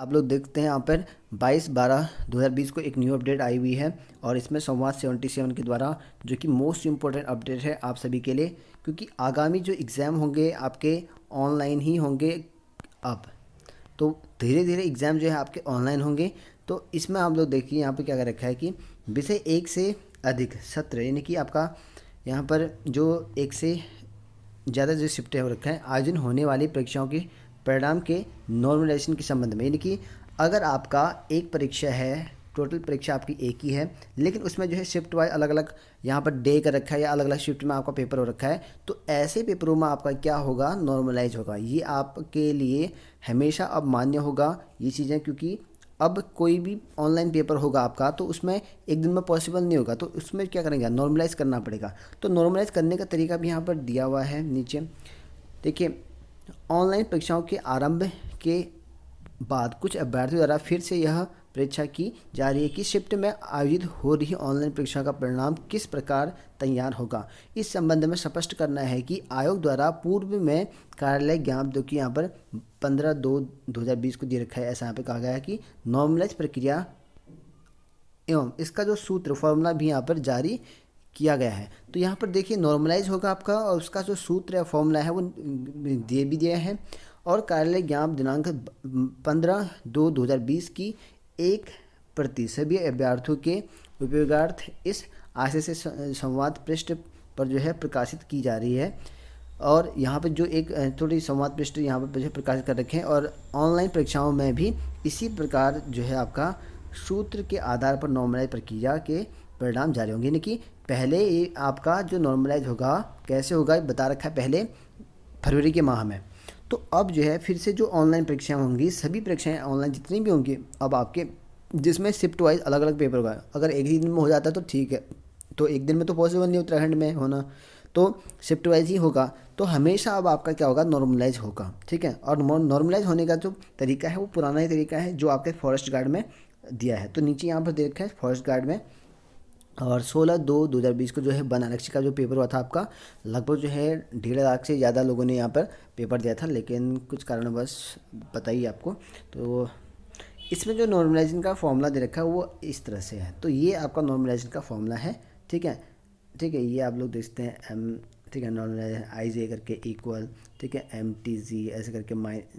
आप लोग देखते हैं यहाँ पर 22/12/2020 को एक न्यू अपडेट आई हुई है और इसमें संवाद 77 के द्वारा जो कि मोस्ट इम्पोर्टेंट अपडेट है आप सभी के लिए, क्योंकि आगामी जो एग्ज़ाम होंगे आपके ऑनलाइन ही होंगे अब। तो धीरे धीरे एग्ज़ाम जो है आपके ऑनलाइन होंगे। तो इसमें आप लोग देखिए यहाँ पे क्या कर रखा है कि विषय एक से अधिक सत्र, यानी कि आपका यहाँ पर जो एक से ज़्यादा जो शिफ्ट हो रखा है आयोजन होने वाली परीक्षाओं के परिणाम के नॉर्मलाइजेशन के संबंध में, यानी कि अगर आपका एक परीक्षा है, टोटल परीक्षा आपकी एक ही है, लेकिन उसमें जो है शिफ्ट वाइज अलग अलग यहाँ पर डे का रखा है या अलग अलग शिफ्ट में आपका पेपर हो रखा है, तो ऐसे पेपरों में आपका क्या होगा, नॉर्मलाइज होगा। ये आपके लिए हमेशा अब मान्य होगा ये चीज़ें, क्योंकि अब कोई भी ऑनलाइन पेपर होगा आपका तो उसमें एक दिन में पॉसिबल नहीं होगा, तो उसमें क्या करेंगे, नॉर्मलाइज़ करना पड़ेगा। तो नॉर्मलाइज़ करने का तरीका भी यहाँ पर दिया हुआ है नीचे। देखिए, ऑनलाइन परीक्षाओं के आरंभ के बाद कुछ अभ्यर्थियों द्वारा फिर से यह परीक्षा की जा रही है कि शिफ्ट में आयोजित हो रही ऑनलाइन परीक्षा का परिणाम किस प्रकार तैयार होगा। इस संबंध में स्पष्ट करना है कि आयोग द्वारा पूर्व में कार्यालय ज्ञापन, जो कि यहाँ पर 15/2/2020 को दे रखा है, ऐसा यहाँ पे कहा गया है कि नॉर्मलाइज प्रक्रिया एवं इसका जो सूत्र फॉर्मूला भी यहाँ पर जारी किया गया है। तो यहाँ पर देखिए नॉर्मलाइज होगा आपका और उसका जो सूत्र या फॉर्मूला है वो दे भी दिया है। और कार्यालय ज्ञापन दिनांक 15/2/2020 की 1 प्रति सभी अभ्यर्थियों के उपयोगार्थ इस आशय से संवाद पृष्ठ पर जो है प्रकाशित की जा रही है। और यहाँ पर जो एक थोड़ी संवाद पृष्ठ यहाँ पर जो है प्रकाशित कर रखे हैं, और ऑनलाइन परीक्षाओं में भी इसी प्रकार जो है आपका सूत्र के आधार पर नॉर्मलाइज प्रक्रिया के परिणाम जारी होंगे। यानी कि पहले ये आपका जो नॉर्मलाइज होगा कैसे होगा ये बता रखा है पहले फरवरी के माह में। तो अब जो है फिर से जो ऑनलाइन परीक्षाएं होंगी, सभी परीक्षाएं ऑनलाइन जितनी भी होंगी अब आपके, जिसमें शिफ्ट वाइज अलग अलग पेपर होगा। अगर एक ही दिन में हो जाता है तो ठीक है, तो एक दिन में तो पॉसिबल नहीं उत्तराखंड में होना, तो शिफ्ट वाइज ही होगा। तो हमेशा अब आपका क्या होगा, नॉर्मलाइज होगा, ठीक है। और नॉर्मलाइज होने का जो तरीका है वो पुराना ही तरीका है जो आपके फॉरेस्ट गार्ड में दिया है। तो नीचे यहाँ पर दे रखा है फॉरेस्ट गार्ड में, और 16/2/2020 को जो है वन आरक्षी का जो पेपर हुआ था आपका, लगभग जो है 1.5 लाख से ज़्यादा लोगों ने यहाँ पर पेपर दिया था, लेकिन कुछ कारणवश पता ही आपको। तो इसमें जो नॉर्मलाइजेशन का फॉर्मूला दे रखा है वो इस तरह से है। तो ये आपका नॉर्मलाइजेशन का फॉर्मूला है, ठीक है, ठीक है। ये आप लोग देखते हैं एम, ठीक है, नॉर्मलाइजेशन IJ करके इक्वल, ठीक है, MTG ऐसे करके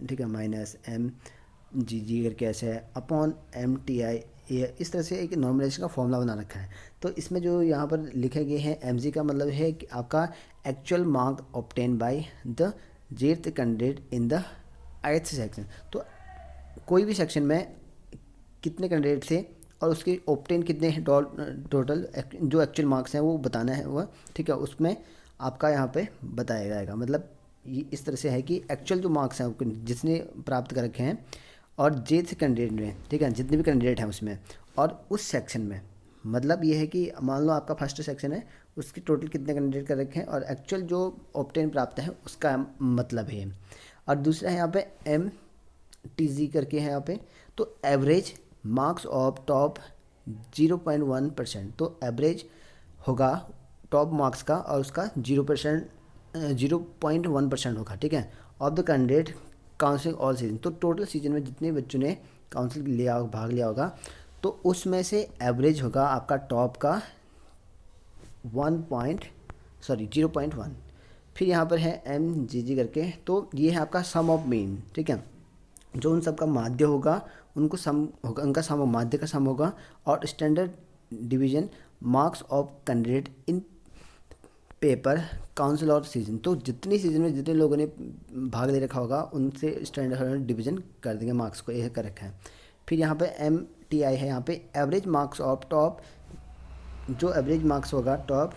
ठीक है, -MGG करके ऐसे है अपॉन MTI, ये इस तरह से एक नॉर्मलाइजेशन का फॉर्मूला बना रखा है। तो इसमें जो यहाँ पर लिखे गए हैं MG का मतलब है कि आपका actual mark obtain by the jth candidate in the 8th section. तो कोई भी सेक्शन में कितने कैंडिडेट थे और उसके ऑब्टेन कितने हैं, टोटल जो एक्चुअल मार्क्स हैं वो बताना है वह, ठीक है, उसमें आपका यहाँ पे बताया जाएगा। मतलब ये इस तरह से है कि एक्चुअल जो मार्क्स हैं जिसने प्राप्त कर रखे हैं और जेथ कैंडिडेट में, ठीक है, जितने भी कैंडिडेट हैं उसमें और उस सेक्शन में, मतलब ये है कि मान लो आपका फर्स्ट सेक्शन है, उसके टोटल कितने कैंडिडेट कर रखे हैं और एक्चुअल जो ऑब्टेन प्राप्त है उसका मतलब है। और दूसरा है यहाँ पे MTG करके है यहाँ पे, तो एवरेज मार्क्स ऑफ टॉप 0.1%। तो एवरेज होगा टॉप मार्क्स का और उसका 0.1% होगा, ठीक है, of the candidate counselling all season. तो टोटल सीजन में जितने बच्चों ने काउंसिल भाग लिया होगा तो उसमें से एवरेज होगा आपका टॉप का 0.1। फिर यहाँ पर है MGG करके, तो ये है आपका सम ऑफ मीन, ठीक है, जो उन सब का माध्य होगा उनको सम होगा, उनका सम माध्य का सम होगा। और standard division marks of candidate in paper council और सीजन। तो जितनी सीजन में जितने लोगों ने भाग ले रखा होगा उनसे स्टैंडर्ड डिवीजन कर देंगे मार्क्स को, यह कर रखा है। फिर यहाँ पे MTI है, यहाँ पे एवरेज मार्क्स ऑफ टॉप, जो एवरेज मार्क्स होगा टॉप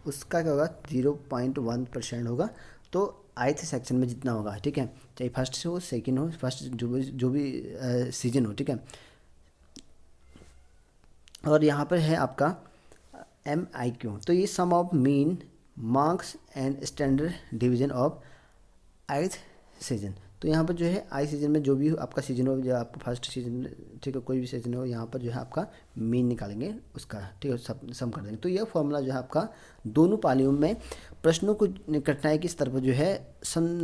उसका क्या होगा 0.1% होगा। तो 8th सेक्शन में जितना होगा, ठीक है, चाहे फर्स्ट से हो सेकंड हो, फर्स्ट जो भी सीजन हो, ठीक है। और यहाँ पर है आपका MIQ, तो ये sum of mean marks and standard division of 8th season. तो यहाँ पर जो है आई सीजन में जो भी आपका सीजन हो, जो आपका फर्स्ट सीजन, ठीक है, कोई भी सीजन हो, यहाँ पर जो है आपका मीन निकालेंगे उसका, ठीक है, सम कर देंगे। तो यह फॉर्मूला जो है आपका दोनों पालियों में प्रश्नों को कठिनाई के स्तर पर जो है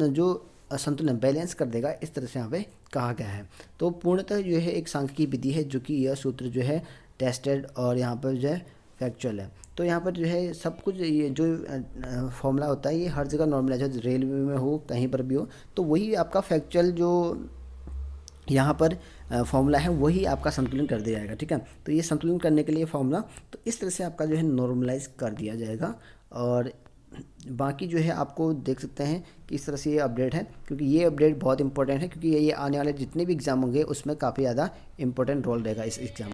जो संतुलन बैलेंस कर देगा, इस तरह से यहाँ पे कहा गया है। तो पूर्णतः जो है एक सांख्यिकी विधि है जो कि यह सूत्र जो है टेस्टेड और यहाँ पर जो है फैक्चुअल है। तो यहाँ पर जो है सब कुछ ये जो फॉर्मूला होता है ये हर जगह नॉर्मलाइज हो, रेलवे में हो कहीं पर भी हो, तो वही आपका फैक्चुअल जो यहाँ पर फॉर्मूला है वही आपका संतुलन कर दिया जाएगा। ठीक है, तो ये संतुलन करने के लिए फॉर्मूला तो इस तरह से आपका जो है नॉर्मलाइज कर दिया जाएगा। और बाकी जो है आपको देख सकते हैं कि इस तरह से ये अपडेट है, क्योंकि ये अपडेट बहुत इंपॉर्टेंट है, क्योंकि ये आने वाले जितने भी एग्ज़ाम होंगे उसमें काफ़ी ज़्यादा इंपॉर्टेंट रोल रहेगा इस एग्ज़ाम।